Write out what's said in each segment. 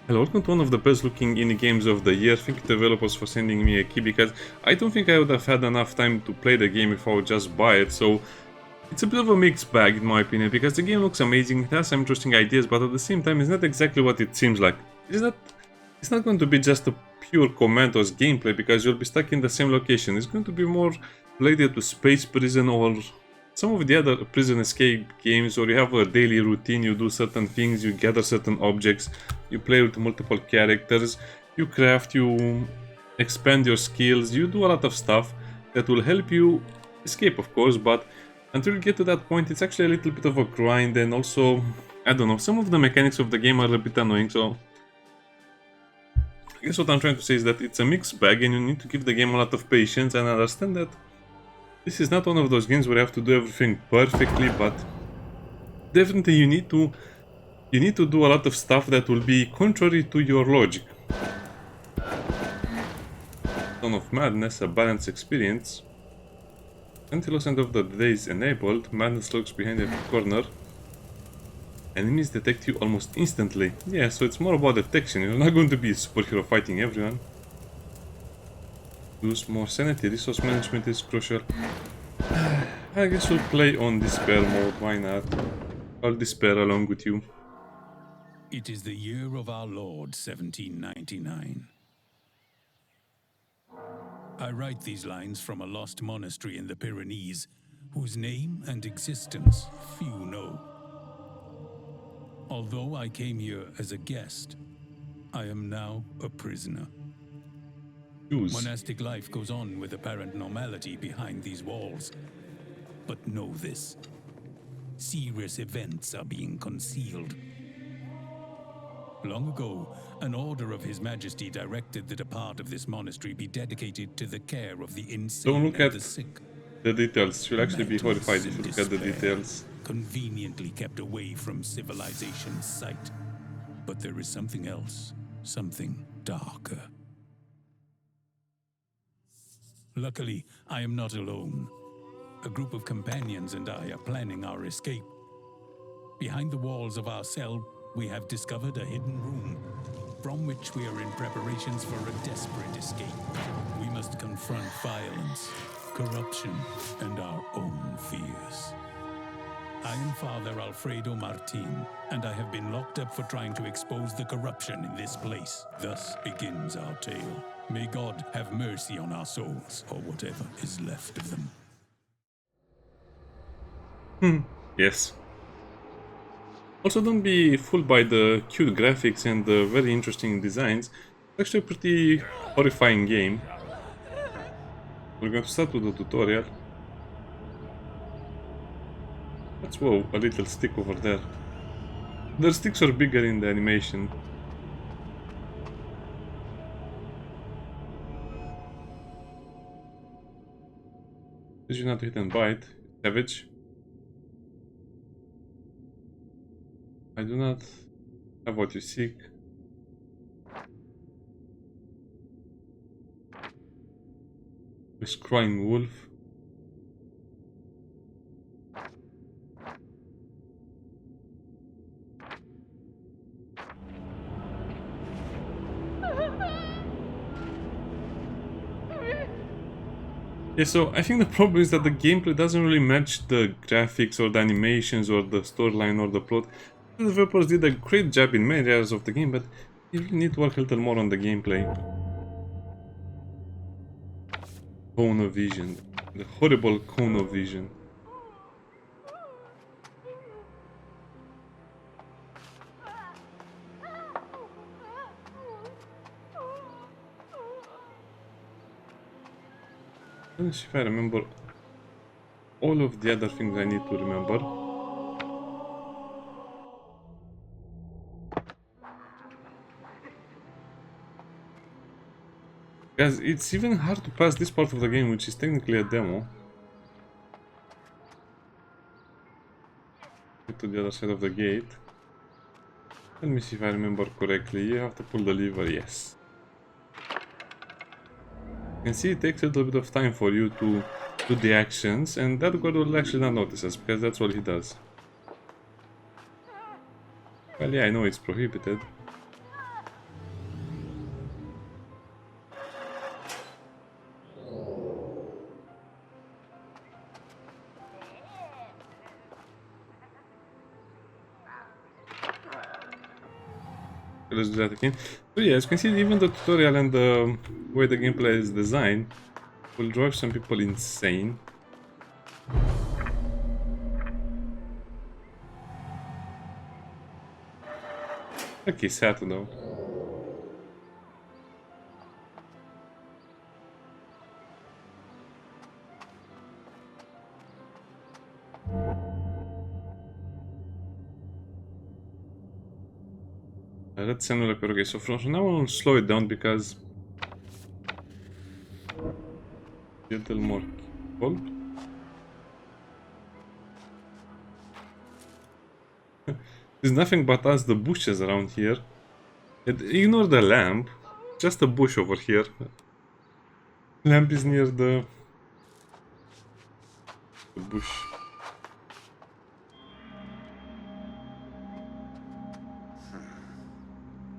Hello, welcome to one of the best looking indie games of the year. Thank you developers for sending me a key, because I don't think I would have had enough time to play the game if I would just buy it. So it's a bit of a mixed bag in my opinion, because the game looks amazing, it has some interesting ideas, but at the same time it's not exactly what it seems like. It's not going to be just a pure Commandos gameplay, because you'll be stuck in the same location. It's going to be more related to Space Prison or some of the other prison escape games, or you have a daily routine, you do certain things, you gather certain objects, you play with multiple characters, you craft, you expand your skills, you do a lot of stuff that will help you escape, of course, but until you get to that point, it's actually a little bit of a grind, and also, I don't know, some of the mechanics of the game are a bit annoying, so I guess what I'm trying to say is that it's a mixed bag, and you need to give the game a lot of patience and understand that this is not one of those games where you have to do everything perfectly, but definitely you need to do a lot of stuff that will be contrary to your logic. Son of Madness, a balanced experience. Until the end of the day is enabled, Madness lurks behind every corner. Enemies detect you almost instantly. Yeah, so it's more about detection. You're not going to be a superhero fighting everyone. Use more sanity. Resource management is crucial. I guess we'll play on despair mode, why not? I'll despair along with you. It is the year of our Lord, 1799. I write these lines from a lost monastery in the Pyrenees, whose name and existence few know. Although I came here as a guest, I am now a prisoner. Monastic life goes on with apparent normality behind these walls. But know this: serious events are being concealed. Long ago, an order of His Majesty directed that a part of this monastery be dedicated to the care of the insane and the sick. The details. You'll actually be horrified if you look at the details. Conveniently kept away from civilization's sight. But there is something else, something darker. Luckily, I am not alone. A group of companions and I are planning our escape. Behind the walls of our cell, we have discovered a hidden room, from which we are in preparations for a desperate escape. We must confront violence, corruption, and our own fears. I am Father Alfredo Martin, and I have been locked up for trying to expose the corruption in this place. Thus begins our tale. May God have mercy on our souls, or whatever is left of them. Yes. Also, don't be fooled by the cute graphics and the very interesting designs. It's actually a pretty horrifying game. We're going to start with the tutorial. Let's whoa, a little stick over there. The sticks are bigger in the animation. Did you not hit and bite? Savage. I do not have what you seek. This crying wolf. Yeah, so I think the problem is that the gameplay doesn't really match the graphics or the animations or the storyline or the plot. The developers did a great job in many areas of the game, but you really need to work a little more on the gameplay. Cone of vision. The horrible cone of vision. Let me see if I remember all of the other things I need to remember. Guys, it's even hard to pass this part of the game, which is technically a demo. Get to the other side of the gate. Let me see if I remember correctly. You have to pull the lever, yes. You can see it takes a little bit of time for you to do the actions, and that guard will actually not notice us, because that's all he does. Well, yeah, I know it's prohibited. let's do that again. So yeah, as you can see, even the tutorial and the way the gameplay is designed will drive some people insane. Okay, sad though. Let's send like okay, so from now on, slow it down because a little more careful. There's nothing but us, the bushes around here. Ignore the lamp, just a bush over here. Lamp is near the bush.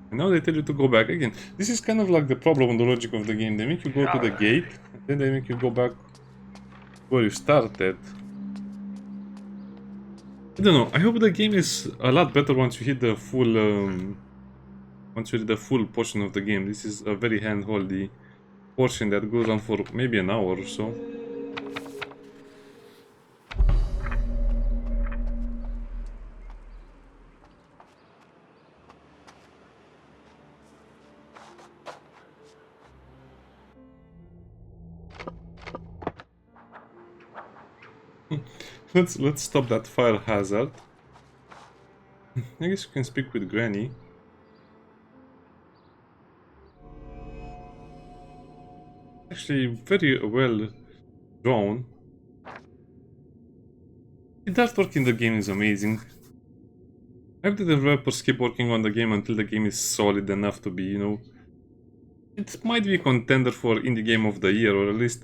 And now they tell you to go back again. This is kind of like the problem on the logic of the game. They make you go to the gate, and then they make you go back where you started. I don't know. I hope the game is a lot better once you hit the full, once you hit the full portion of the game. This is a very hand-holdy portion that goes on for maybe an hour or so. Let's stop that fire hazard. I guess you can speak with Granny. Actually, very well drawn. The artwork in the game is amazing. I hope the developers keep working on the game until the game is solid enough to be, you know, it might be a contender for Indie Game of the Year, or at least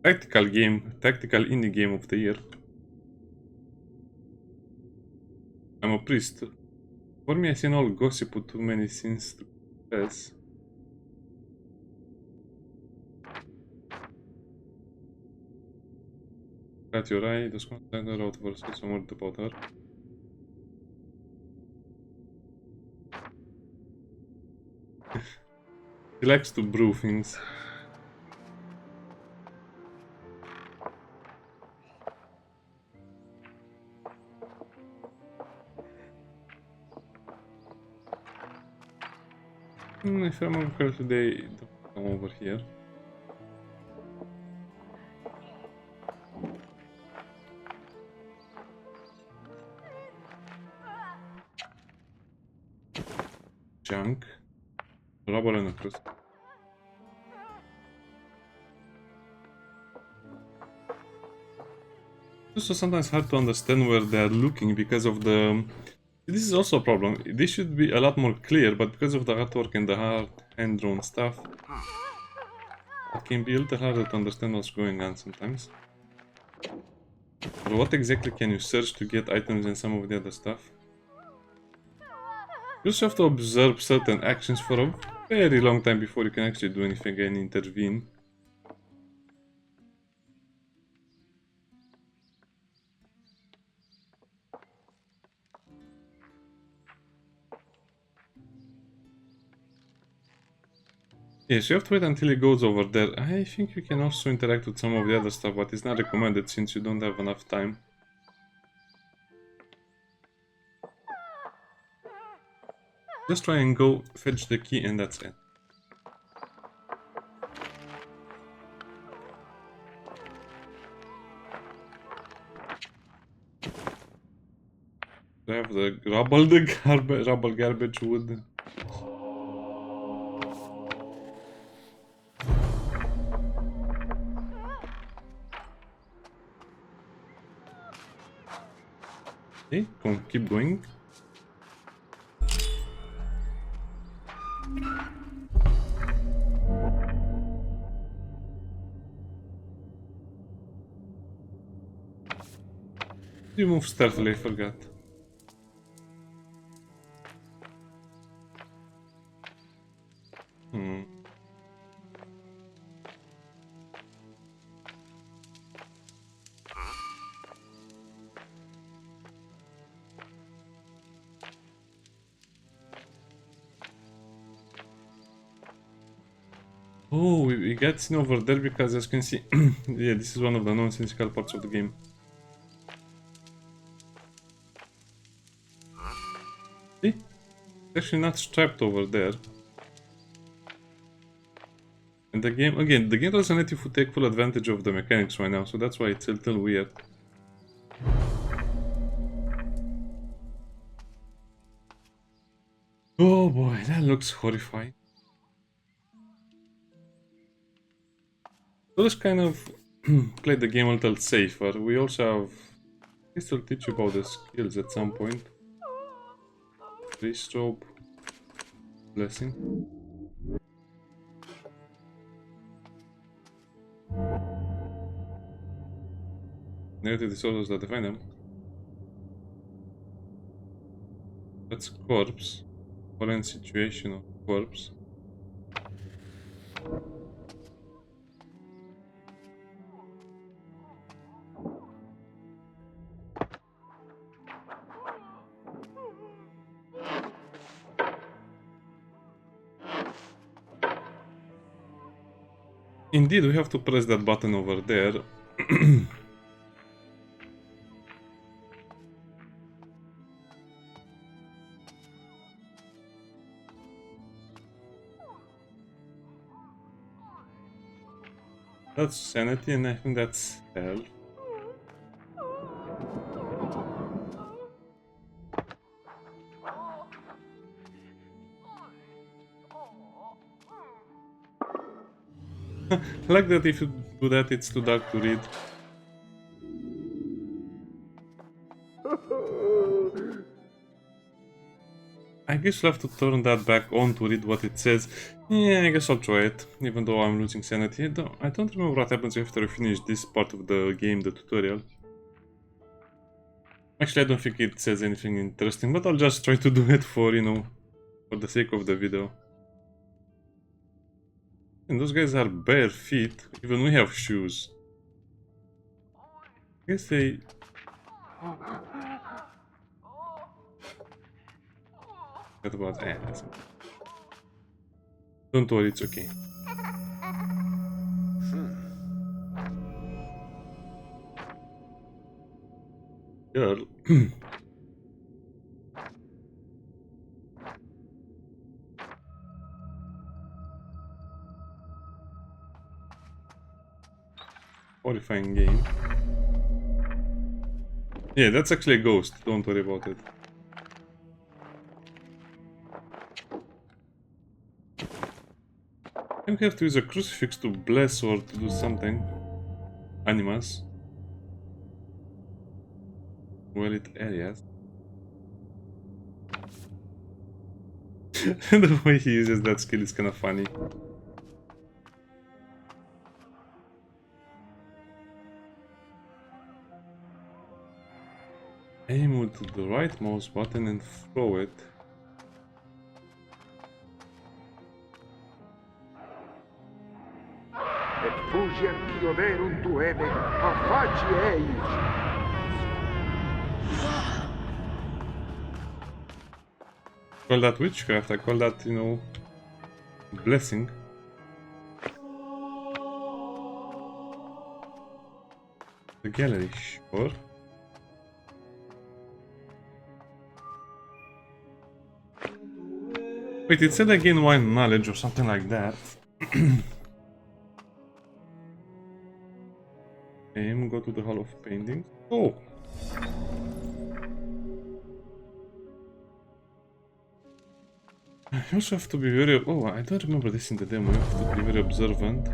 tactical indie game of the year. I'm a priest. For me, I seen all gossip with too many sins to confess. Got your eye, just contact her out for some word about her. He likes to brew things. If I remember correctly, they don't come over here. Junk. Rubber and a cross. It's also sometimes hard to understand where they are looking because of the... This is also a problem. This should be a lot more clear, but because of the artwork and the hard hand-drawn stuff, it can be a little harder to understand what's going on sometimes. But what exactly can you search to get items and some of the other stuff? You also have to observe certain actions for a very long time before you can actually do anything and intervene. Yes, you have to wait until it goes over there. I think you can also interact with some of the other stuff, but it's not recommended since you don't have enough time. Just try and go fetch the key and that's it. I have the rubble garbage wood. Okay, keep going. You move stealthily, I forgot. Oh, we got seen over there because, as you can see, yeah, this is one of the nonsensical parts of the game. See? It's actually not striped over there. And the game, again, the game doesn't let you take full advantage of the mechanics right now, so that's why it's a little weird. Oh boy, that looks horrifying. So let's kind of play the game a little safer. We also have... This will teach you about the skills at some point. Strobe. Blessing. Negative disorders that define them. That's corpse. Current situation of corpse. Indeed, we have to press that button over there. That's sanity, and I think that's health. I like that if you do that, it's too dark to read. I guess you'll have to turn that back on to read what it says. Yeah, I guess I'll try it, even though I'm losing sanity. I don't remember what happens after I finish this part of the game, the tutorial. Actually, I don't think it says anything interesting, but I'll just try to do it for, you know, for the sake of the video. And those guys are bare feet, even we have shoes. I guess they... What about... that's... Don't worry, it's okay. Girl. Horrifying game. Yeah, that's actually a ghost, don't worry about it. I think we have to use a crucifix to bless or to do something. Animals. Well, it areas. The way he uses that skill is kind of funny. Aim with the right mouse button and throw it. Et fugger pionerum tueme, affaci eis. Call that witchcraft, I call that, you know, blessing. The gallery, sure. Wait, it said I gain 1 knowledge or something like that. Aim, go to the Hall of Paintings. Oh! You also have to be very... Oh, I don't remember this in the demo. You have to be very observant.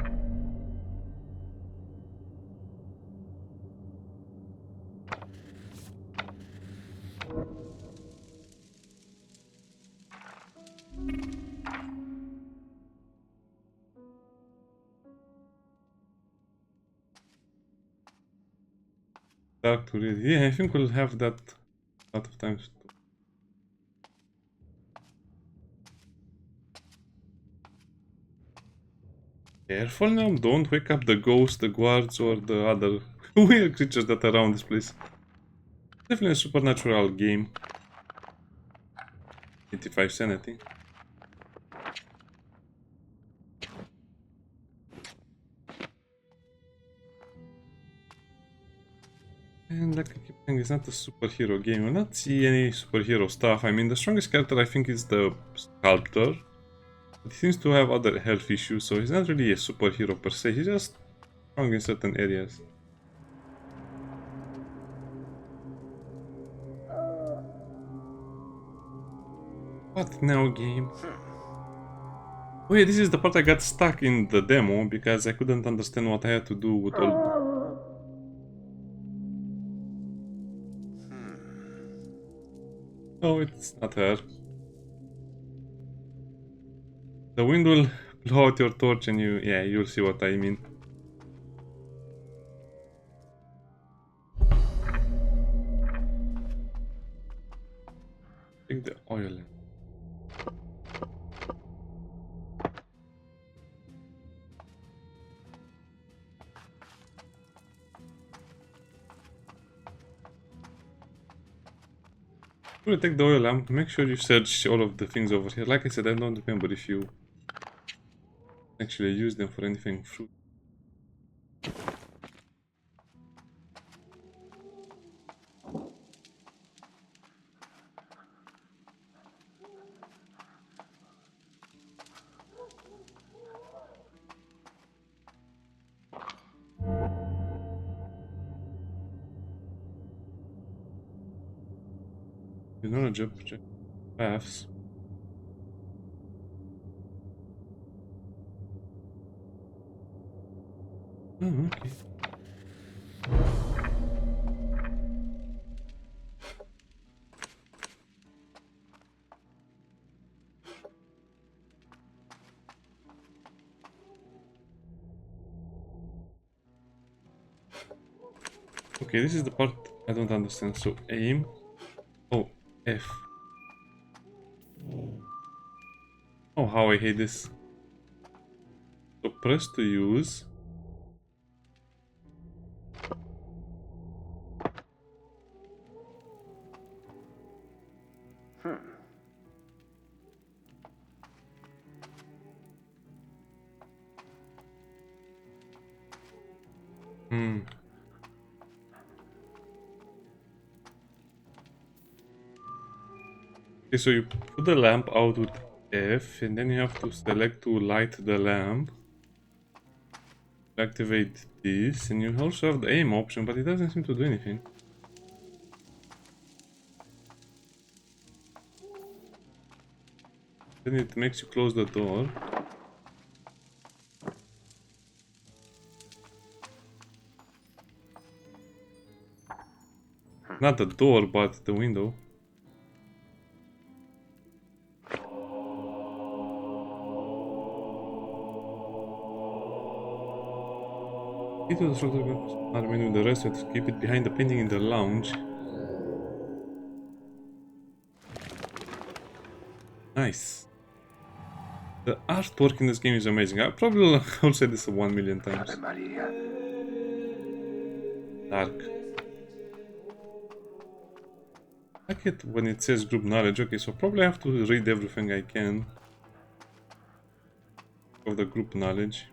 Dark to read. Yeah, I think we'll have that a lot of times. Careful now, don't wake up the ghosts, the guards, or the other weird creatures that are around this place. Definitely a supernatural game. 85 sanity. like I keep saying, it's not a superhero game. You'll not see any superhero stuff. I mean, the strongest character I think is the sculptor. But he seems to have other health issues, so he's not really a superhero per se. He's just strong in certain areas. What now, game? Wait, this is the part I got stuck in the demo because I couldn't understand what I had to do with all. Oh, it's not her. The wind will blow out your torch and you'll see what I mean. Take the oil lamp. I'm gonna take the oil lamp. Make sure you search all of the things over here. Like I said, I don't remember if you actually use them for anything fruit. You know, jump paths. Oh, okay. Okay, this is the part I don't understand. So aim. Oh, F. Oh, how I hate this. So press to use. Okay, so you put the lamp out with F, and then you have to select to light the lamp. Activate this, and you also have the aim option, but it doesn't seem to do anything. Then it makes you close the door. Not the door, but the window. It will the menu the rest to keep it behind the painting in the lounge. Nice. The artwork in this game is amazing. I probably will say this 1,000,000 times. Ave Maria. Dark. I like it when it says group knowledge. Okay, so probably I have to read everything I can of the group knowledge.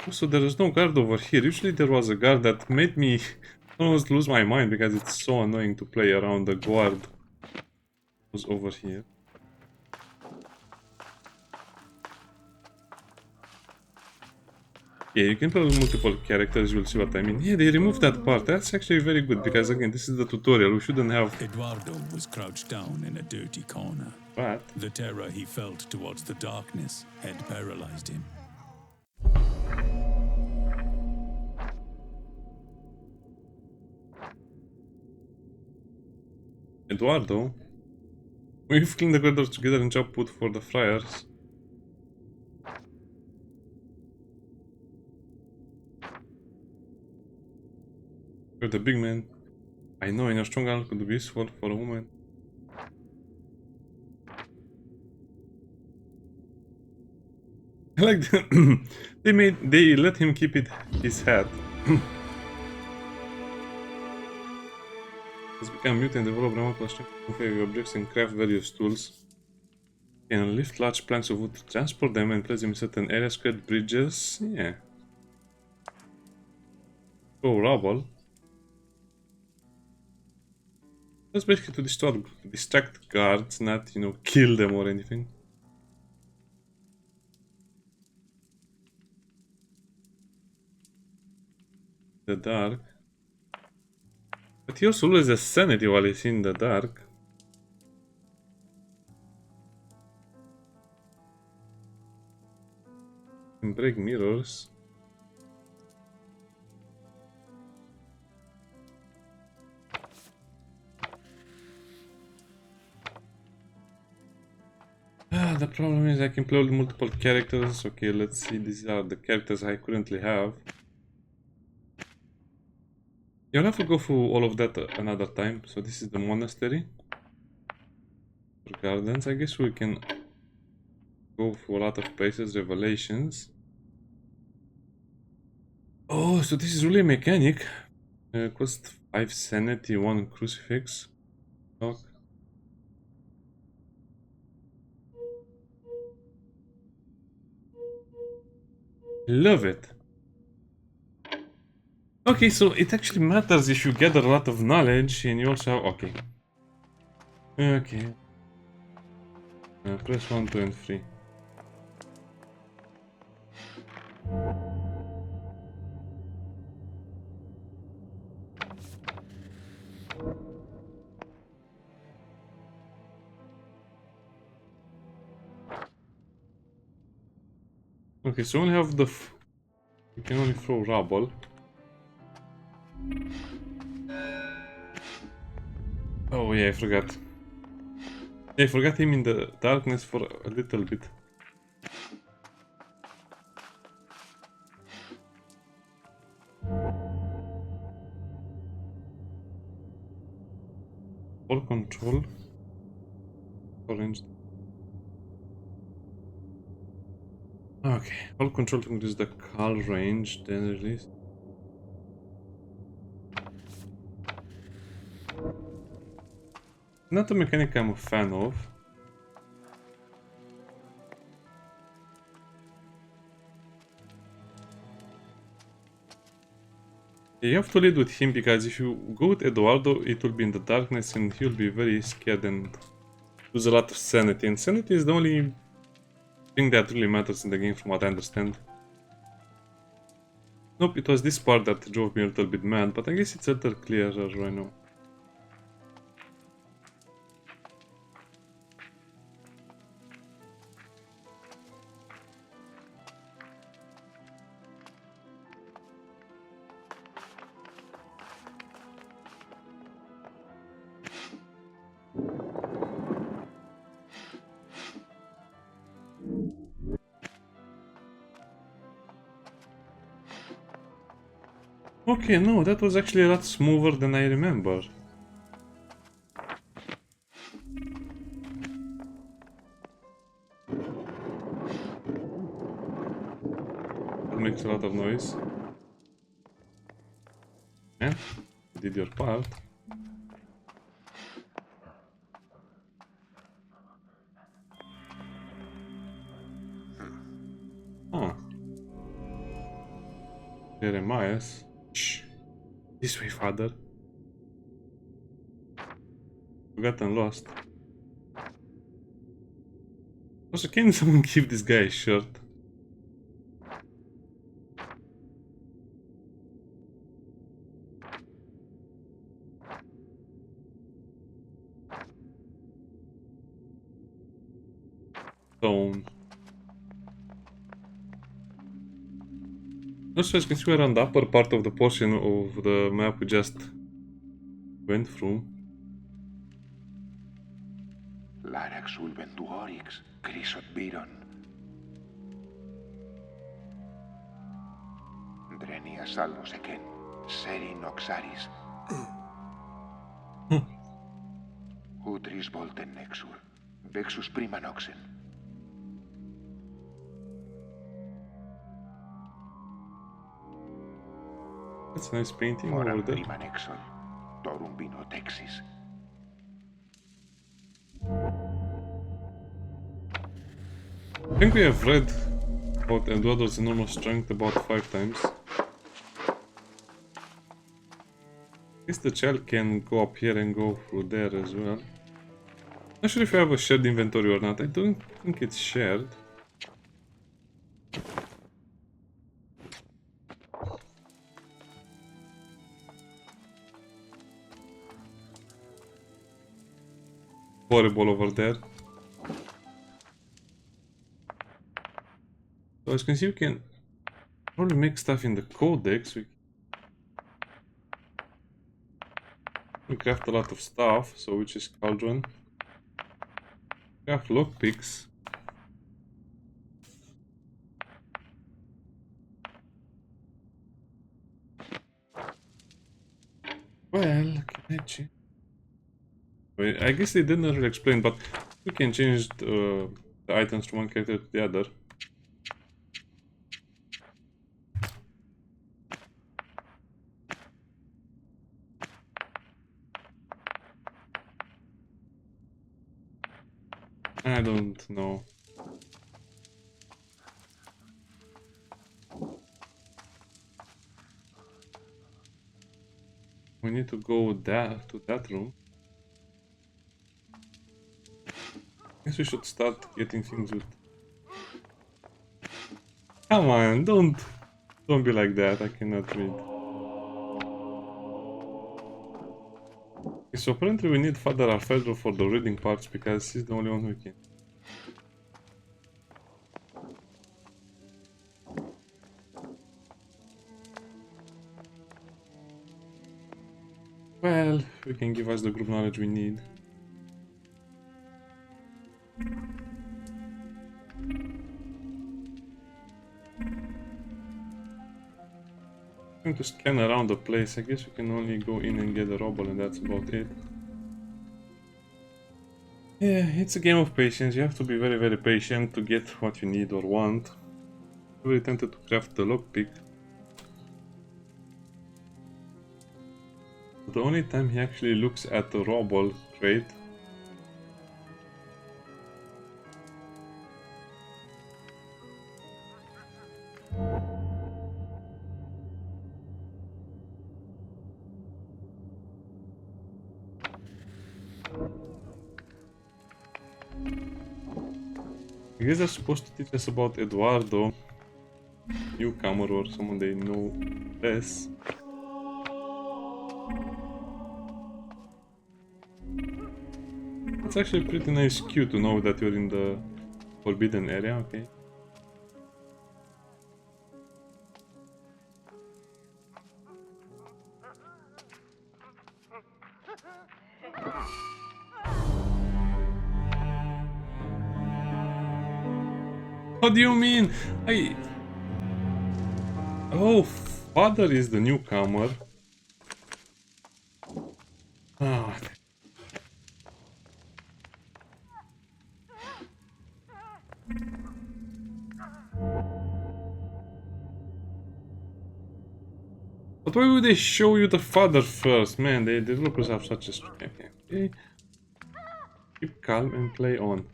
Also, there is no guard over here. Usually there was a guard that made me almost lose my mind because it's so annoying to play around the guard. Was over here. Yeah, you can play with multiple characters, you'll see what I mean. Yeah, they removed that part. That's actually very good because again, this is the tutorial. We shouldn't have... Eduardo was crouched down in a dirty corner. What? The terror he felt towards the darkness had paralyzed him. Eduardo? We've cleaned the corridors together and chopped wood for the friars. You're the big man. I know, and your strong arm could be useful for a woman. I like the they let him keep his hat. Let's become mutant, develop remarkable strength, configure objects, and craft various tools. Can lift large planks of wood to transport them and place them in certain areas, create bridges. Yeah. Oh, rubble. That's basically to distract guards, not, you know, kill them or anything. The dark. But he also loses sanity while he's in the dark. And break mirrors. The problem is I can play with multiple characters. Okay, let's see. These are the characters I currently have. You'll have to go through all of that another time. So this is the monastery. For gardens, I guess we can go for a lot of places. Revelations. Oh, so this is really a mechanic. Cost 5 sanity, 1 crucifix. Okay. Love it. Okay, so it actually matters if you gather a lot of knowledge and you also have... Okay. Okay. Press 1, 2, and 3. Okay, so we only have the... We can only throw rubble. Oh yeah, I forgot. I forgot him in the darkness for a little bit. All control. Orange. Okay, all control to increase the call range, then release. Not a mechanic I'm a fan of. You have to lead with him because if you go with Eduardo, it will be in the darkness and he'll be very scared and lose a lot of sanity. And sanity is the only thing that really matters in the game from what I understand. Nope, it was this part that drove me a little bit mad, but I guess it's a little clearer right now. Okay, no, that was actually a lot smoother than I remember. That makes a lot of noise. Yeah, you did your part. Huh. Jeremiah's. Shh. This way, father. Forgotten lost. Also, can someone give this guy a shirt? Stone. Also, as you can see, we're on the upper part of the portion of the map we just went through. Larax Ulventuorix, Crisot Viron. Drenia Salvos Eken, Serin Oxaris. Utris Volten Nexur, Vexus Prima Noxen. That's a nice painting Moran over there. Prima Nexol, το ρουμπίνο τέξης. I think we have read about Eduardo's enormous strength about 5 times. At least the child can go up here and go through there as well. Not sure if I have a shared inventory or not. I don't think it's shared. Horrible over there. So as you can see, we can probably make stuff in the codex. We craft a lot of stuff, so which is cauldron. Craft lockpicks. Well, can I change? Wait, I guess they didn't really explain, but we can change the items from one character to the other. I don't know. We need to go to that room. Guess we should start getting things with. Come on, don't be like that. I cannot read. Okay, so apparently we need Father Alfredo for the reading parts because he's the only one who can. Well, we can give us the group knowledge we need. Going to scan around the place. I guess we can only go in and get the rubble and that's about it. Yeah, it's a game of patience. You have to be very, very patient to get what you need or want. I'm really tempted to craft the lockpick. The only time he actually looks at the rubble crate. I guess they're supposed to teach us about Eduardo, newcomer or someone they know less. It's actually a pretty nice cue to know that you're in the forbidden area, okay? What do you mean? Oh, Father is the newcomer. Ah. But why would they show you the father first? Man, the developers have such a strength. Okay. Keep calm and play on.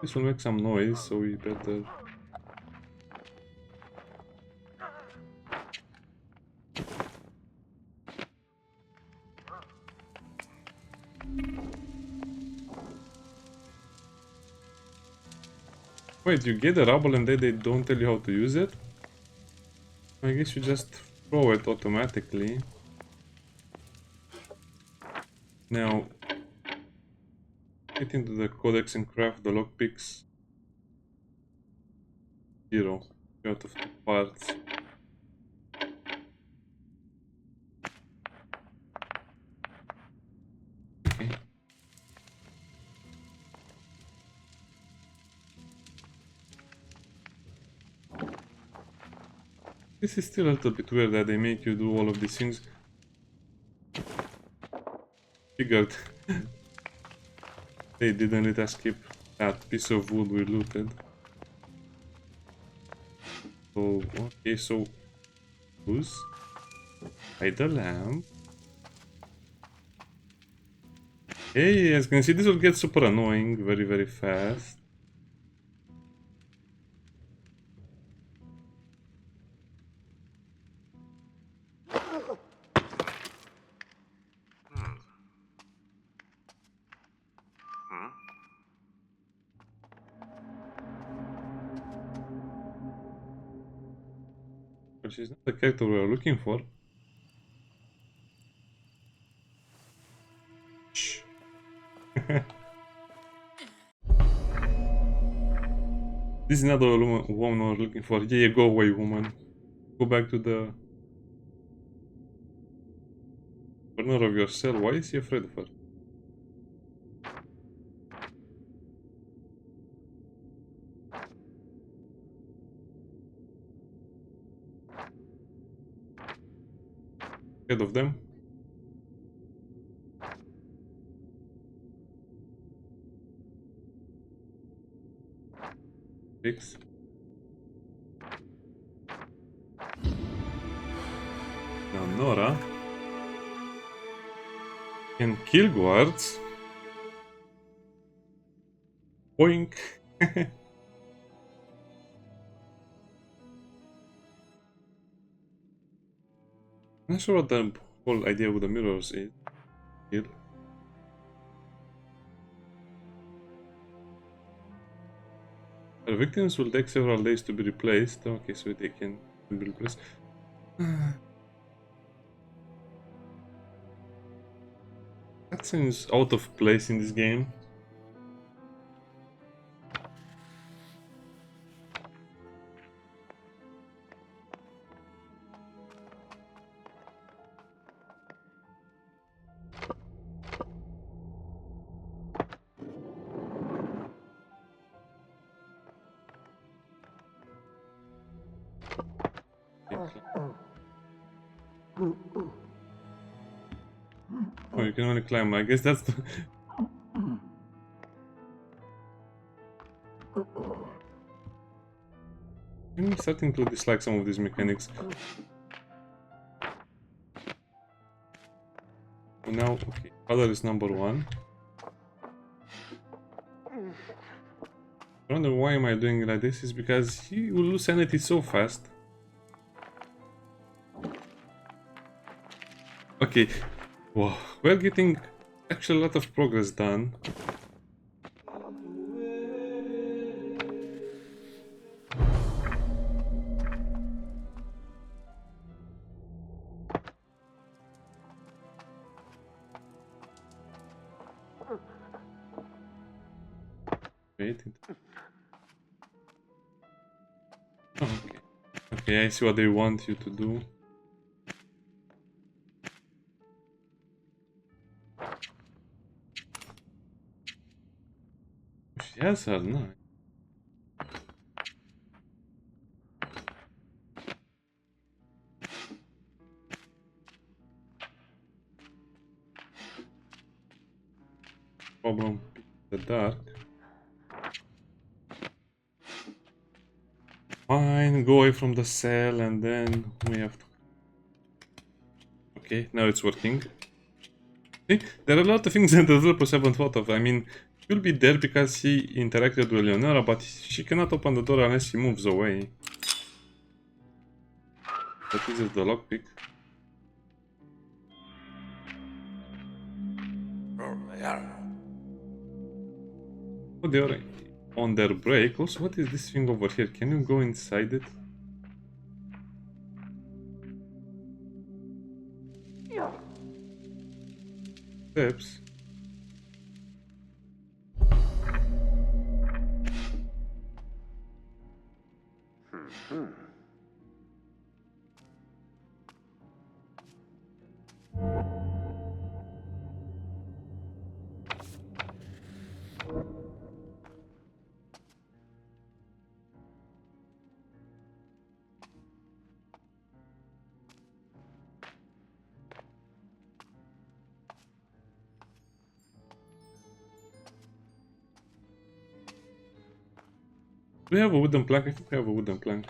This will make some noise, so we better... Wait, you get the rubble and then they don't tell you how to use it? I guess you just throw it automatically. Now, get into the codex and craft the lockpicks. 0 out of 2 parts. Okay. This is still a little bit weird that they make you do all of these things. Figured they didn't let us keep that piece of wood we looted. So, okay, so... Who's? Light the lamp. Hey, as you can see, this will get super annoying very, very fast. But she's not the character we are looking for. Shh. This is not the woman we're looking for. Yeah, go away, woman. Go back to the corner of your cell. Why is he afraid of her? Scared of them? Fix. Now Nora can kill guards. Boink. I'm not sure what the whole idea with the mirrors is here. The victims will take several days to be replaced. Okay, so they can be replaced. That seems out of place in this game. Oh, you can only climb. I guess that's the... I'm starting to dislike some of these mechanics. Now, okay, color is number 1. I wonder why am I doing it like this, is because he will lose sanity so fast. Okay, wow, we're getting actually a lot of progress done. Wait. Oh, okay. Okay, I see what they want you to do. She has her knife. Problem in the dark. Fine, go away from the cell and then we have to... Okay, now it's working. See, there are a lot of things that the developers haven't thought of. I mean, he'll be there because he interacted with Leonora, but she cannot open the door unless he moves away. That is the lockpick. Oh, they are on their break. Also, what is this thing over here? Can you go inside it? Steps. Do we have a wooden plank? I think we have a wooden plank.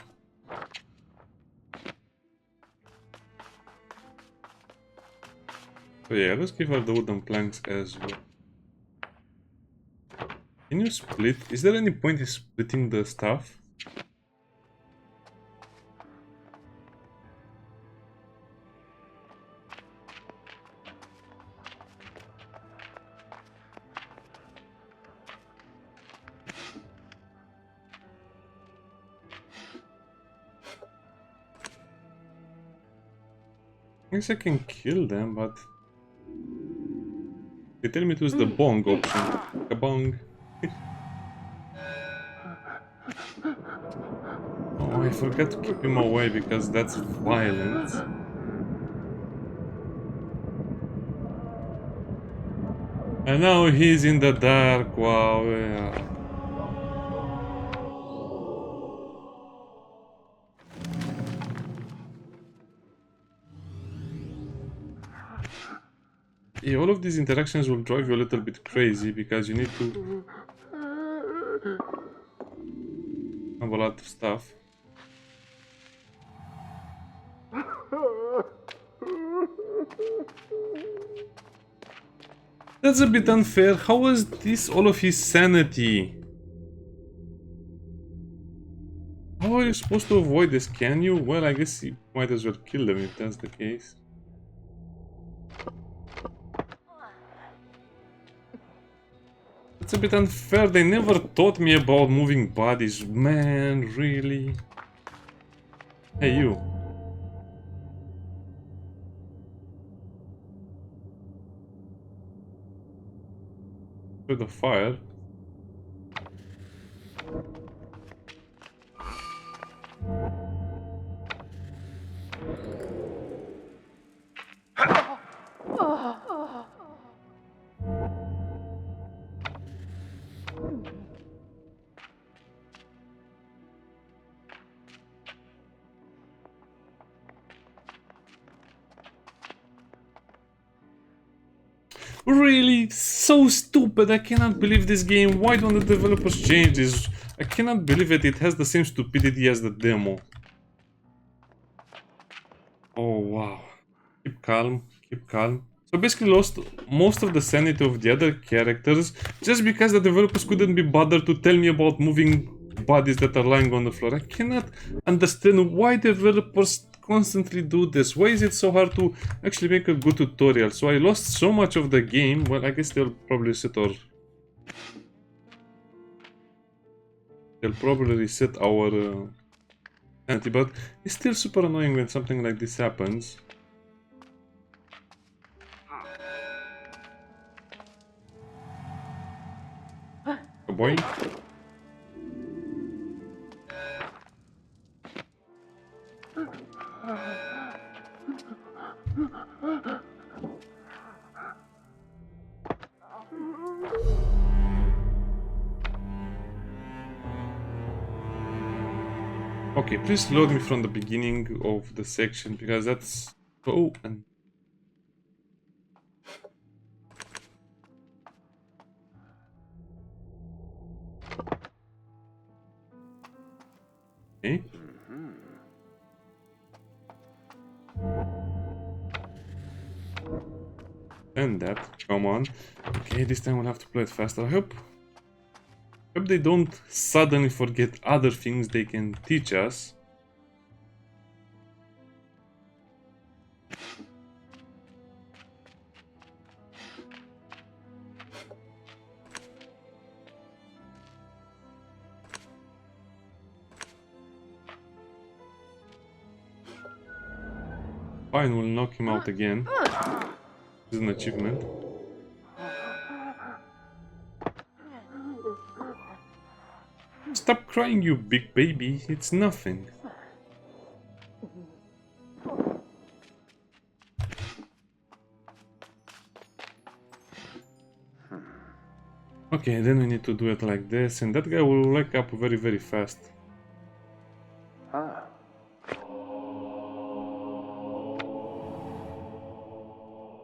So yeah, let's give her the wooden planks as well. Can you split? Is there any point in splitting the stuff? I guess I can kill them, but they tell me to use the bong option. A bong. Oh, I forgot to keep him away because that's violent. And now he's in the dark. Wow. Yeah. Yeah, all of these interactions will drive you a little bit crazy because you need to have a lot of stuff. That's a bit unfair. How was this all of his sanity? How are you supposed to avoid this? Can you? Well, I guess you might as well kill them if that's the case. That's a bit unfair. They never taught me about moving bodies. Man, really? Hey, you. Through the fire. Really? So stupid. I cannot believe this game. Why don't the developers change this? I cannot believe it. It has the same stupidity as the demo. Oh, wow. Keep calm. Keep calm. So basically lost most of the sanity of the other characters just because the developers couldn't be bothered to tell me about moving bodies that are lying on the floor. I cannot understand why developers constantly do this. Why is it so hard to actually make a good tutorial? So I lost so much of the game. Well, I guess they'll probably reset or... They'll probably reset our sanity, but it's still super annoying when something like this happens. Oh boy. Okay, please load me from the beginning of the section because that's so and okay. And that, come on. Okay, this time we'll have to play it faster. I hope they don't suddenly forget other things they can teach us. Fine, we'll knock him out again. This is an achievement. Stop crying, you big baby. It's nothing. Okay, then we need to do it like this, and that guy will wake up very, very fast.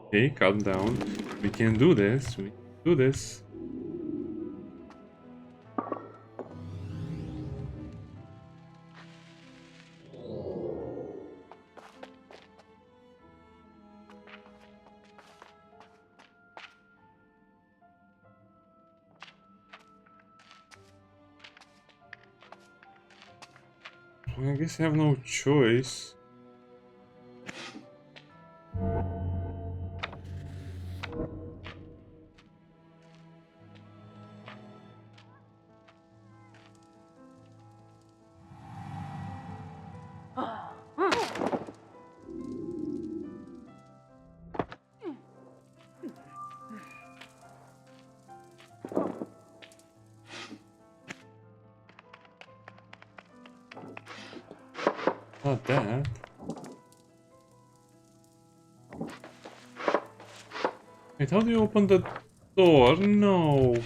Okay, calm down. We can do this. We can do this. I guess I have no choice. Not that. Wait, how do you open the door? No.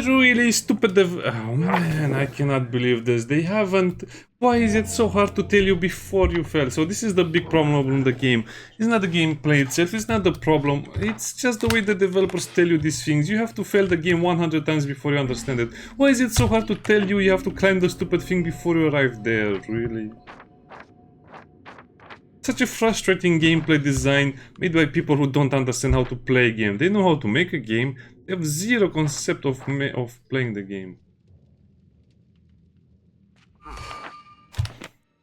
Really stupid oh man, I cannot believe this. They haven't. Why is it so hard to tell you before you fail? So this is the big problem in the game. It's not the gameplay itself, it's not the problem. It's just the way the developers tell you these things. You have to fail the game 100 times before you understand it. Why is it so hard to tell you you have to climb the stupid thing before you arrive there? Really? Such a frustrating gameplay design made by people who don't understand how to play a game. They know how to make a game. They have zero concept of playing the game.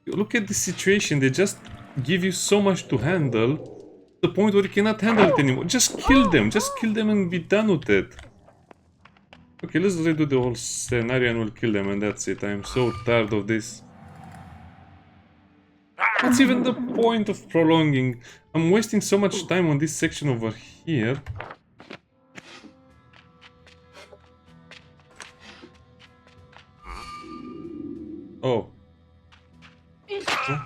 Look at this situation. They just give you so much to handle, to the point where you cannot handle it anymore. Just kill them. Just kill them and be done with it. Okay, let's redo the whole scenario and we'll kill them and that's it. I'm so tired of this. What's even the point of prolonging? I'm wasting so much time on this section over here. Oh. Huh?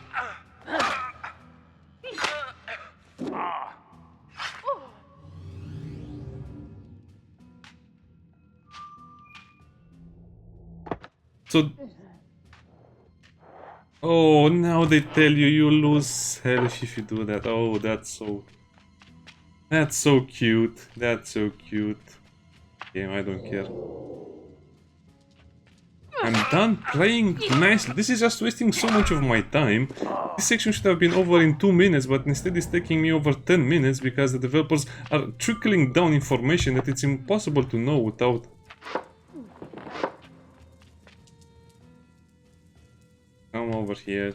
So... Oh, now they tell you you lose health if you do that. Oh, that's so... That's so cute. That's so cute. Game, I don't care. I'm done playing nicely. This is just wasting so much of my time. This section should have been over in 2 minutes, but instead it's taking me over 10 minutes because the developers are trickling down information that it's impossible to know without... Come over here.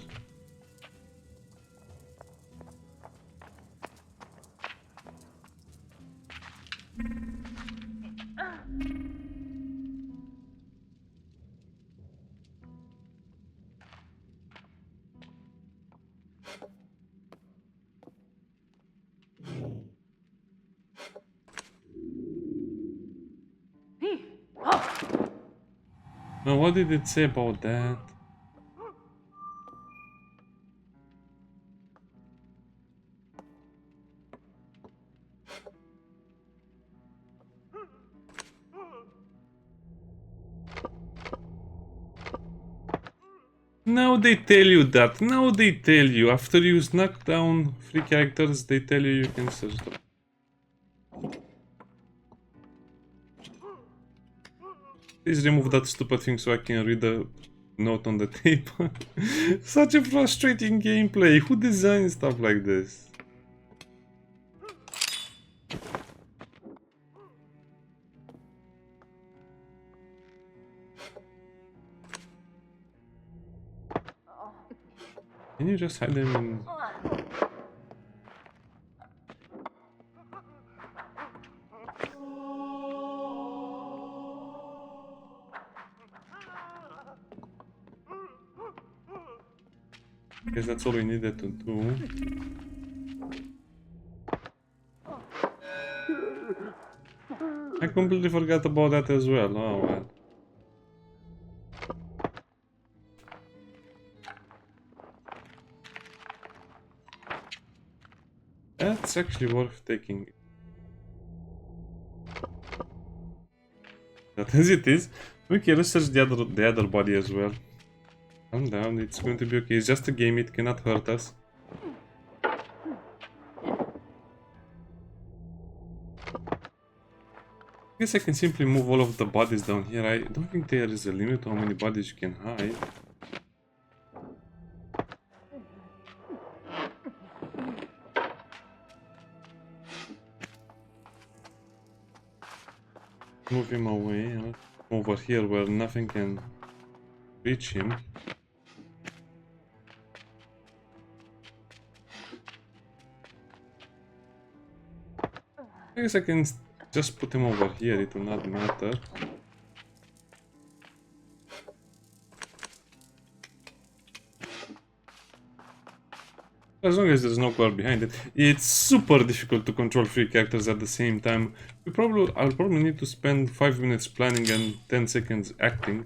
Now, what did it say about that? Now they tell you that. Now they tell you. After you knock down 3 characters, they tell you can search them. Please remove that stupid thing so I can read the note on the tape. Such a frustrating gameplay. Who designs stuff like this? Can you just hide them in... I guess that's all we needed to do. I completely forgot about that as well. Oh well. That's actually worth taking. That as it is. Okay, let's search the other body as well. Calm down, it's going to be okay. It's just a game, it cannot hurt us. guess I can simply move all of the bodies down here. I don't think there is a limit to how many bodies you can hide. Move him away. Over here where nothing can reach him. I guess I can just put him over here, it will not matter. As long as there's no guard behind it. It's super difficult to control three characters at the same time. I'll probably need to spend 5 minutes planning and 10 seconds acting.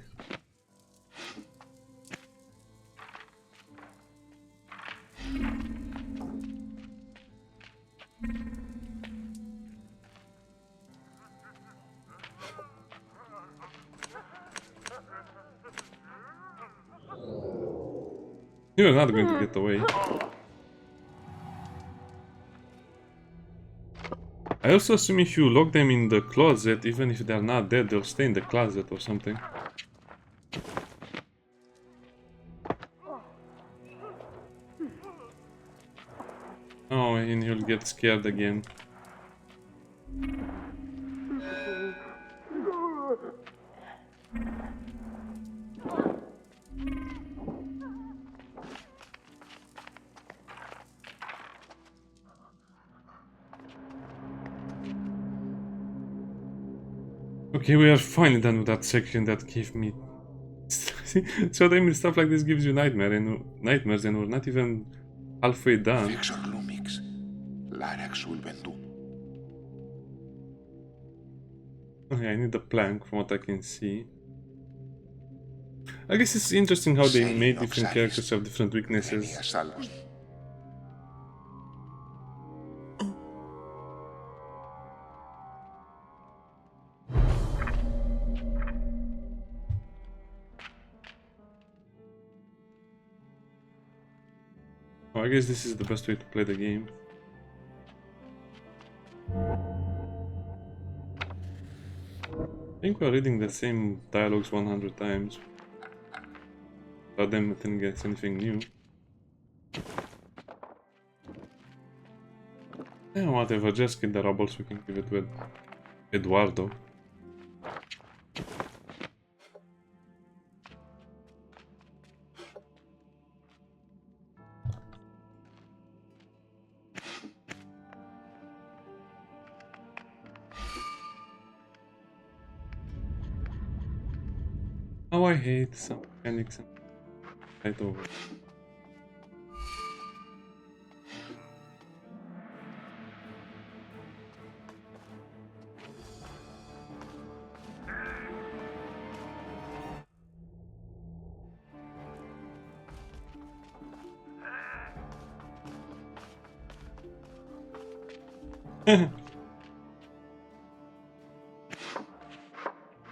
You're not going to get away. I also assume if you lock them in the closet, even if they're not dead, they'll stay in the closet or something. Oh, and he'll get scared again. Okay, we are finally done with that section that gave me... So I mean, stuff like this gives you nightmares and we're not even halfway done. Okay, I need a plank from what I can see. I guess it's interesting how they made different characters have different weaknesses. Oh, I guess this is the best way to play the game. I think we're reading the same dialogues 100 times. Without them telling us anything new. Yeah, whatever, just get the rubble so we can give it with Eduardo. Oh, I hate some mechanics right over.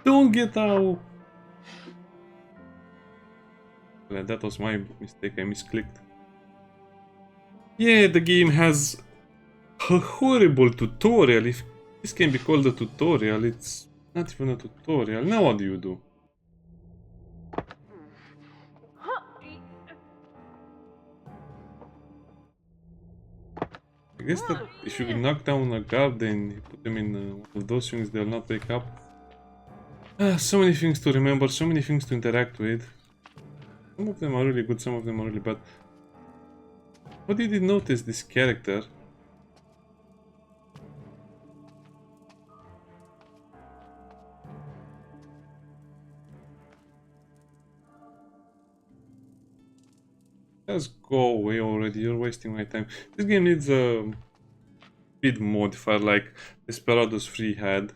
Don't get out! Well, that was my mistake, I misclicked. Yeah, the game has a horrible tutorial. If this can be called a tutorial, it's not even a tutorial. Now what do you do? I guess that if you knock down a guard and you put them in one of those things, they'll not wake up. So many things to remember, so many things to interact with. Some of them are really good, some of them are really bad. How did you notice this character? Just go away already, you're wasting my time. This game needs a speed modifier like Desperados 3 had.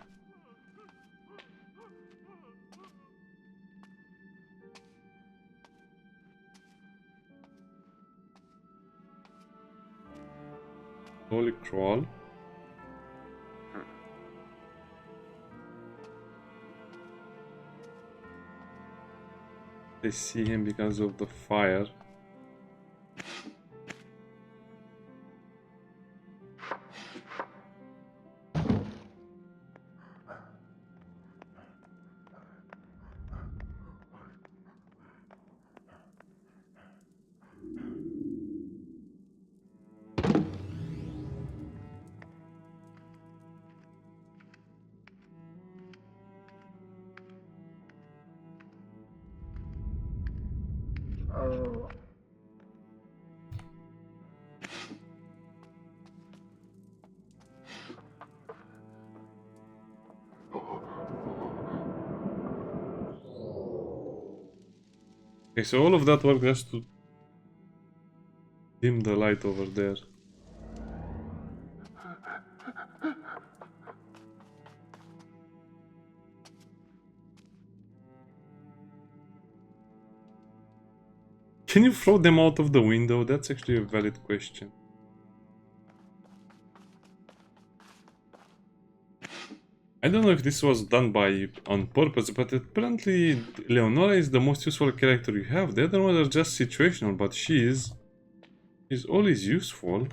Slowly crawl. They see him because of the fire. Okay, so all of that work just to dim the light over there. Can you throw them out of the window? That's actually a valid question. I don't know if this was done on purpose, but apparently Leonora is the most useful character you have. The other ones are just situational, but she's always useful.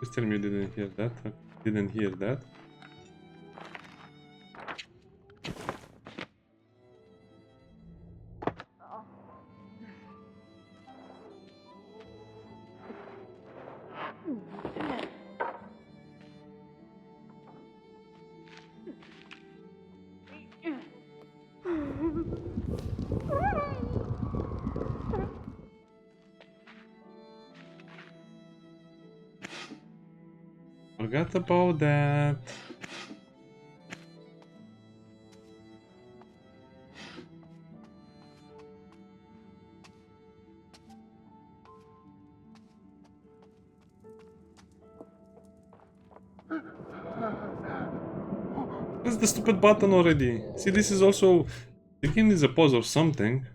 Just tell me you didn't hear that. I didn't hear that. Forgot about that. Where's the stupid button already? See, this is also... The game needs a pause or something.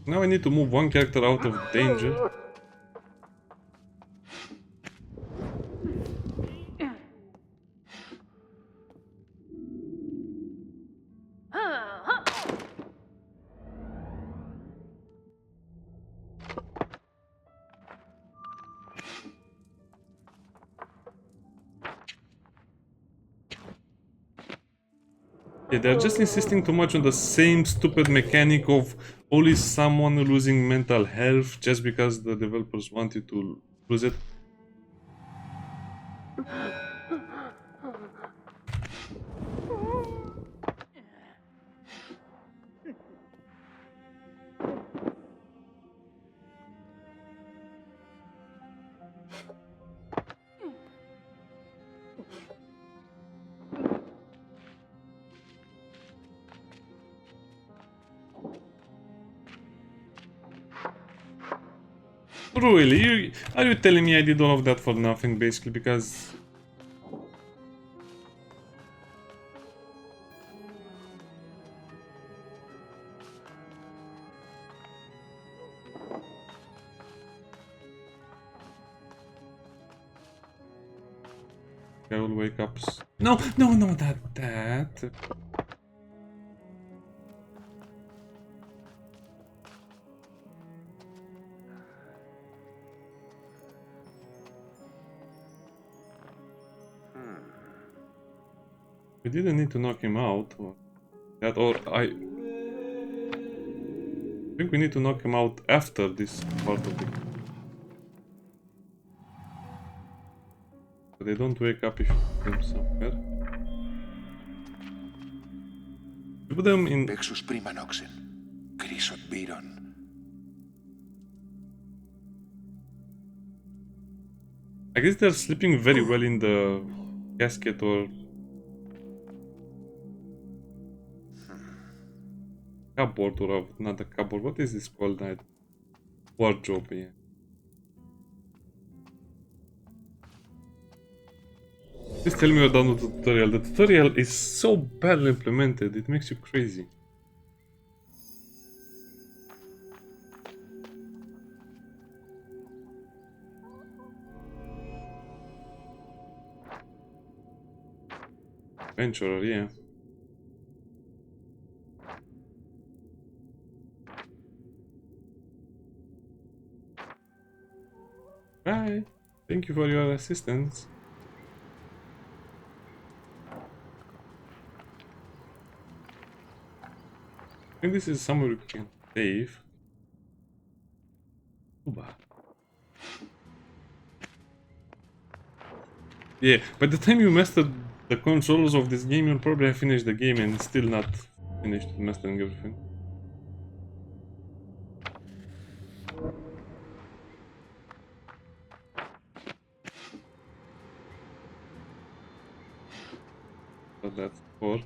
Now I need to move one character out of danger. Yeah, they're just insisting too much on the same stupid mechanic of always someone losing mental health just because the developers want you to lose it. Really? Are you telling me I did all of that for nothing, basically, because... I will wake up... No, no, no, that... We didn't need to knock him out. That, or I think we need to knock him out after this part of the... But they don't wake up if you put them somewhere. You put them in... Vexus prima noxen, Crisot viron. I guess they're sleeping very well in the casket or... cupboard, or not a cupboard, what is this called? Wardrobe, yeah. Please tell me you're done with the tutorial. The tutorial is so badly implemented, it makes you crazy. Adventurer, yeah. thank you for your assistance. I think this is somewhere we can save. Too bad. Yeah, by the time you mastered the controls of this game, you'll probably have finished the game and still not finished mastering everything. So that's 4.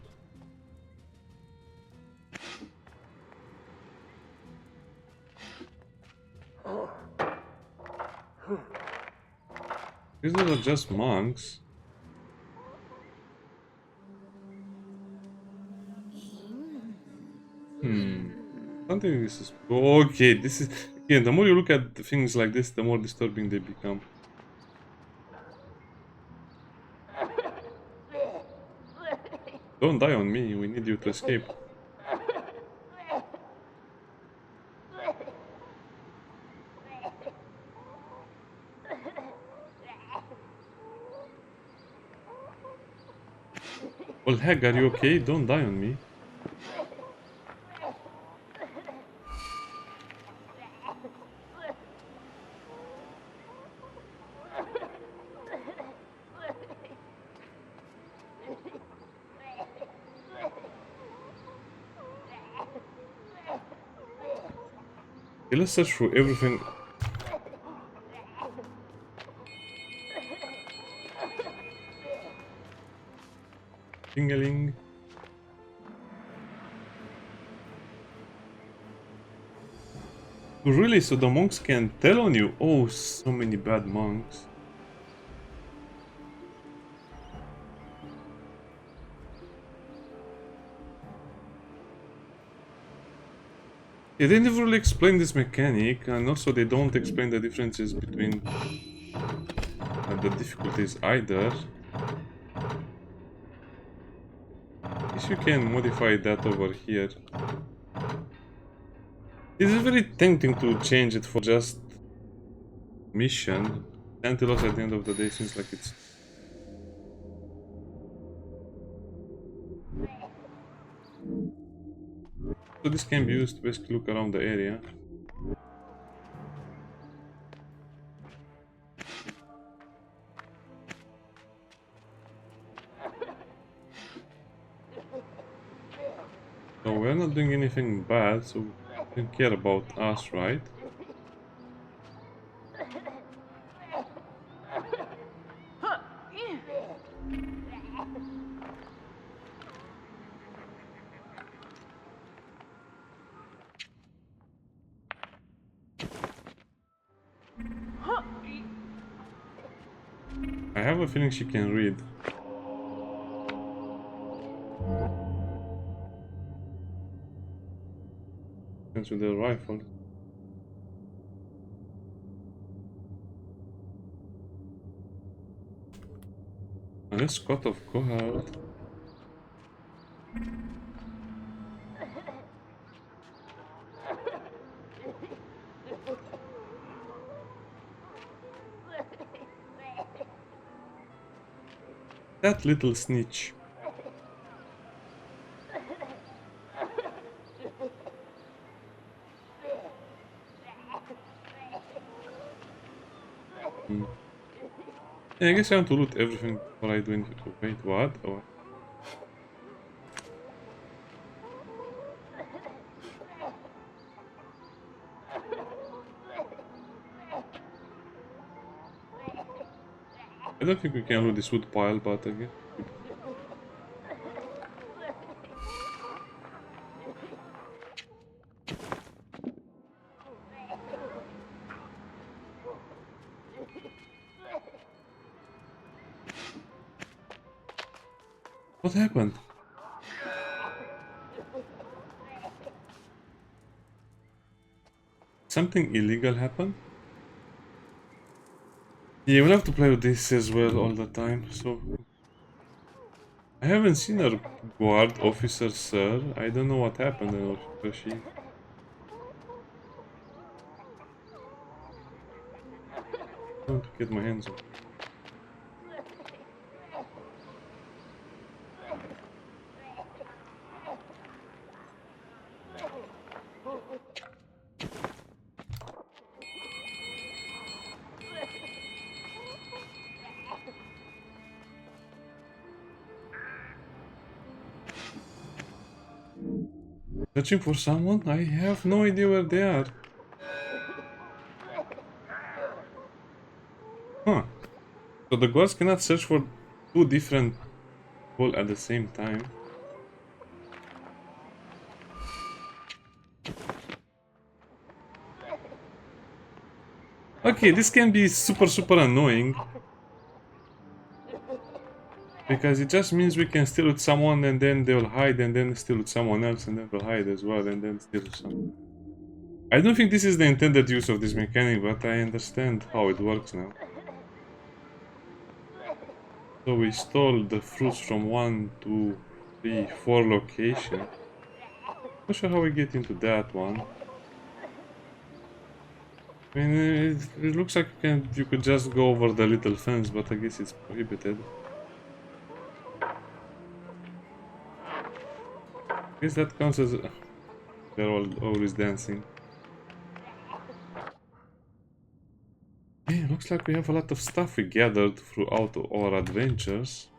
These are just monks. Something this is okay. This is again. The more you look at things like this, the more disturbing they become. Don't die on me. We need you to escape. Well, heck, are you okay? Don't die on me. Okay, let's search through everything. Tingling. Really? So the monks can tell on you? Oh, so many bad monks. Yeah, they never really explain this mechanic, and also they don't explain the differences between the difficulties either. Guess you can modify that over here. It's very tempting to change it for just mission. Antilos at the end of the day seems like it's... So this can be used to basically look around the area. So we're not doing anything bad, so they don't care about us, right? I have a feeling she can read. With the rifle. Unless Scott of Cohort. That little snitch. Yeah, I guess I want to loot everything before I do anything. Wait, what? Oh. I don't think we can loot this wood pile, but again. What happened? Something illegal happened? Yeah, we'll have to play with this as well all the time, so... I haven't seen our guard officer, sir. I don't know what happened, or she... I want to get my hands on. Searching for someone? I have no idea where they are. Huh. So the guards cannot search for two different people at the same time. Okay, this can be super annoying. Because it just means we can steal with someone and then they'll hide and then steal with someone else and then they'll hide as well and then steal with someone. I don't think this is the intended use of this mechanic, but I understand how it works now. So we stole the fruits from 1, 2, 3, 4 locations. Not sure how we get into that one. I mean, it looks like you could just go over the little fence, but I guess it's prohibited. I guess that counts as... They're always dancing. Yeah, looks like we have a lot of stuff we gathered throughout our adventures.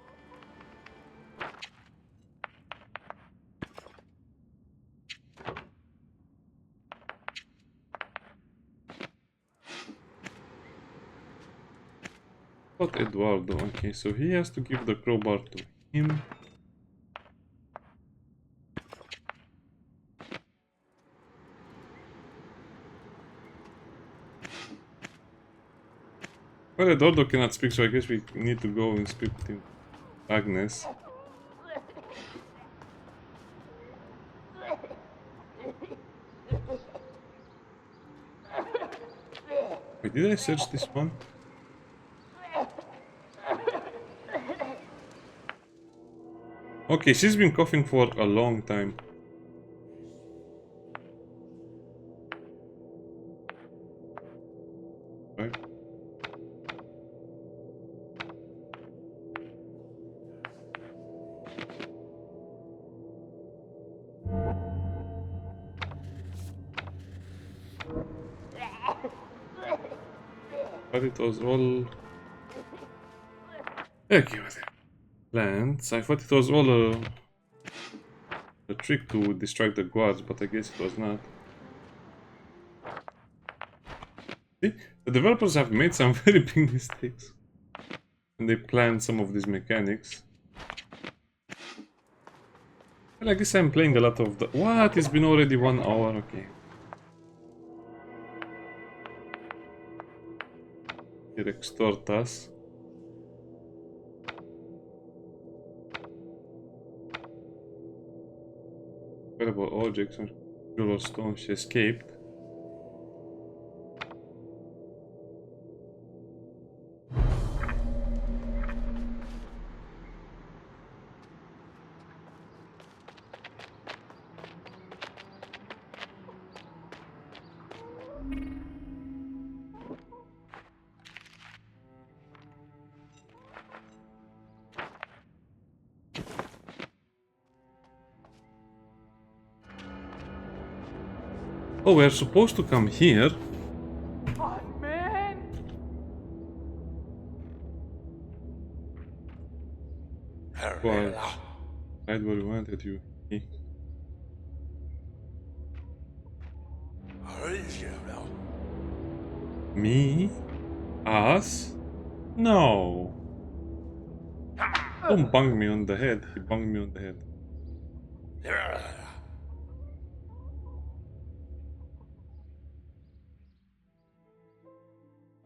But Eduardo, okay, so he has to give the crowbar to him. Well, Eduardo cannot speak, so I guess we need to go and speak with him. Agnes. Wait, did I search this one? Okay, she's been coughing for a long time. Right. But it was all... Okay, whatever. Plants. I thought it was all a trick to distract the guards, but I guess it was not. See? The developers have made some very big mistakes. And they planned some of these mechanics. Well, I guess I'm playing a lot of the... What? It's been already 1 hour, okay. Here extort us. Incredible objects on jewel stone. She escaped. Oh, we're supposed to come here. Oh, man! Well, right where we wanted you. Me? Us? No. Don't bang me on the head. He banged me on the head.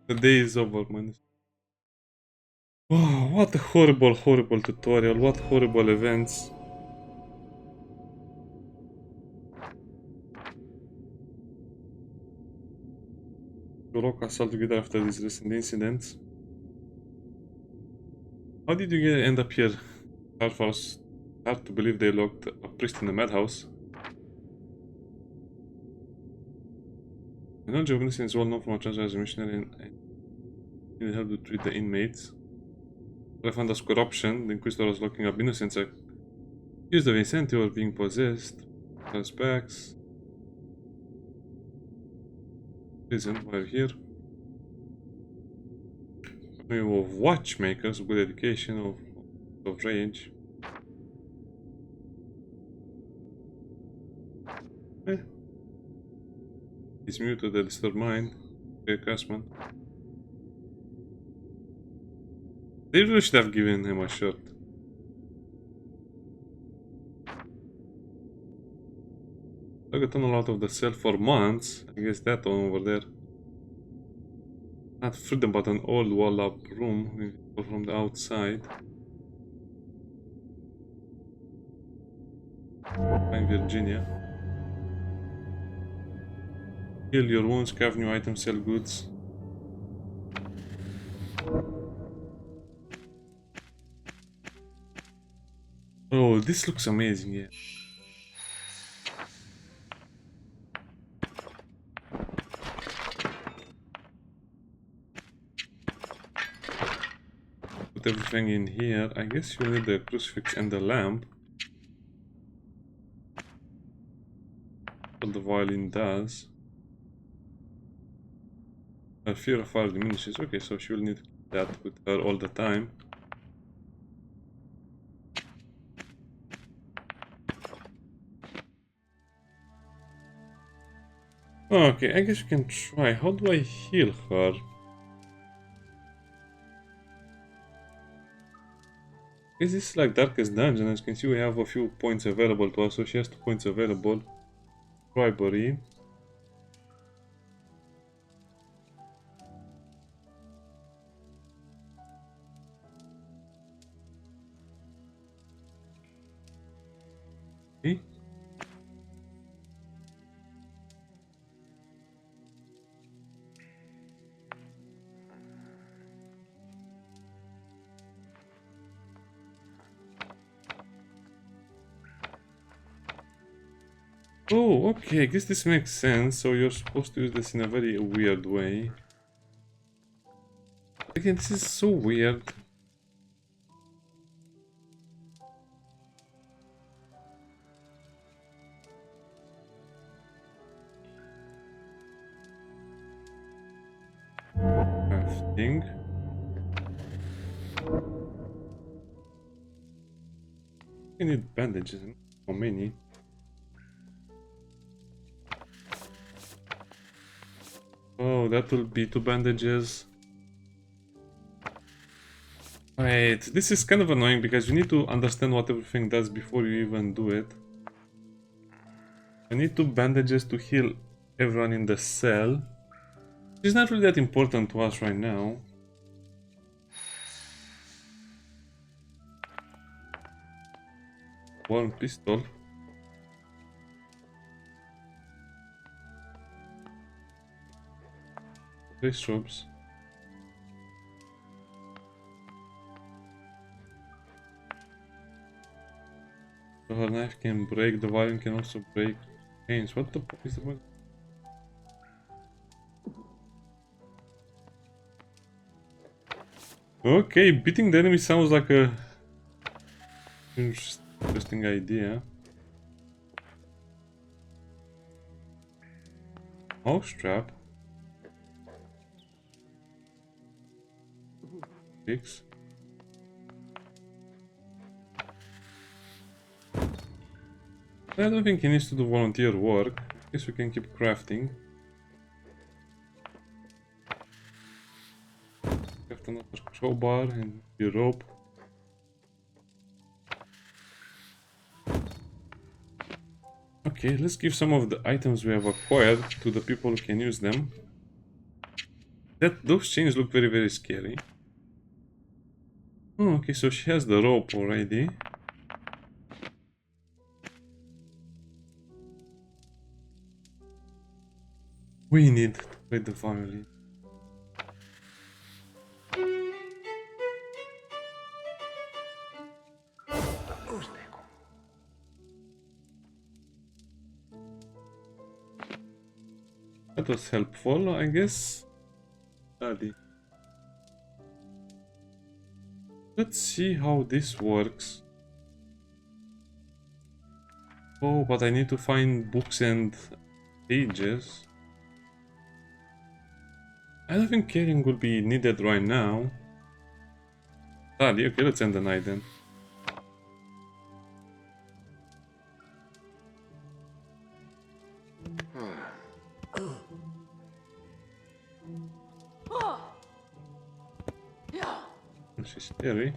The day is over, man. Oh, what a horrible tutorial. What horrible events. To lock us all together after these recent incidents. How did you end up here? Hard to believe they locked a priest in the madhouse. The knowledge of innocence is well known from our transfer as a missionary and Need help to treat the inmates. Refundas corruption. The Inquisitor was locking up innocents accused of insanity or being possessed. Suspects. Prison while here. Of watchmakers, good education of rage. He's muted the disturbed mind. Okay, craftsman. They really should have given him a shot. Dug a tunnel out of the cell for months. I guess that one over there. Not freedom, but an old wall-up room from the outside. I'm Virginia. Heal your wounds, craft new items, sell goods. Oh, this looks amazing, yeah. Put everything in here. I guess you need the crucifix and the lamp. What the violin does. Her fear of fire diminishes. Okay, so she will need to keep that with her all the time. Okay, I guess we can try. How do I heal her? Is this like Darkest Dungeon? As you can see, we have a few points available to us, so she has 2 points available. Bribery. Okay. Oh, okay, I guess this makes sense. So you're supposed to use this in a very weird way. Again, this is so weird. Crafting. I need bandages. How many? Oh, that will be 2 bandages. Wait, this is kind of annoying because you need to understand what everything does before you even do it. I need 2 bandages to heal everyone in the cell. It's not really that important to us right now. One pistol. Place robes. So her knife can break, the violin can also break chains. What the fuck is the point? Okay, beating the enemy sounds like a interesting idea. Mousetrap. Fix. I don't think he needs to do volunteer work. Guess we can keep crafting. Craft another crowbar and the rope. Okay, let's give some of the items we have acquired to the people who can use them. Those chains look very, very scary. Oh, okay, so she has the rope already. We need to play the violin. That was helpful, I guess. Study. Let's see how this works. Oh, but I need to find books and pages. I don't think carrying will be needed right now. Study, okay, let's end the night then. She's scary.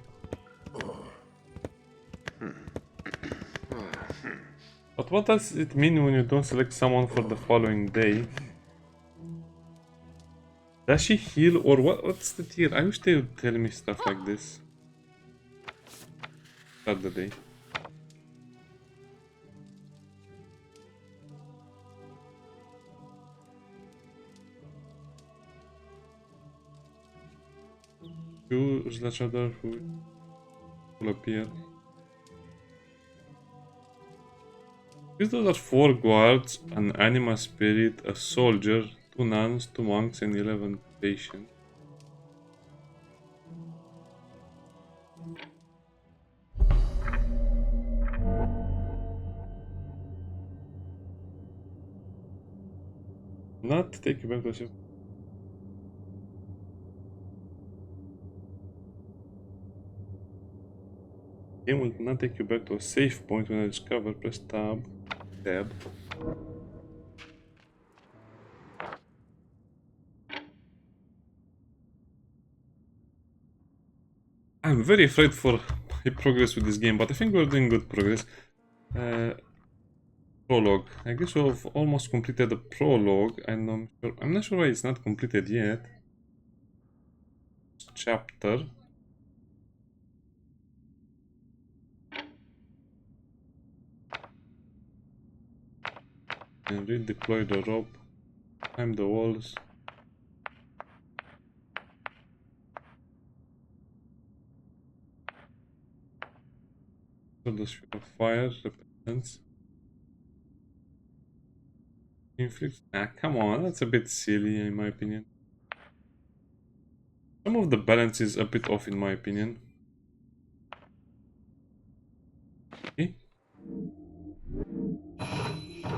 But what does it mean when you don't select someone for the following day? Does she heal or what? What's the deal? I wish they would tell me stuff like this. Start the day. Choose each other who will appear. These are 4 guards, an anima spirit, a soldier, 2 nuns, 2 monks, and 11 patients. Not take you back to the game will not take you back to a safe point when I discover. Press tab. I'm very afraid for my progress with this game, but I think we're doing good progress. Prologue. I guess we've almost completed the prologue, and I'm not sure why it's not completed yet. Chapter. And redeploy the rope. Climb the walls. The sphere of fire represents. Inflict. Ah, come on, that's a bit silly in my opinion. Some of the balance is a bit off in my opinion. Okay.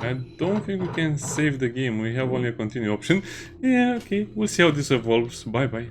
I don't think we can save the game, we have only a continue option. Yeah, okay, we'll see how this evolves. Bye bye.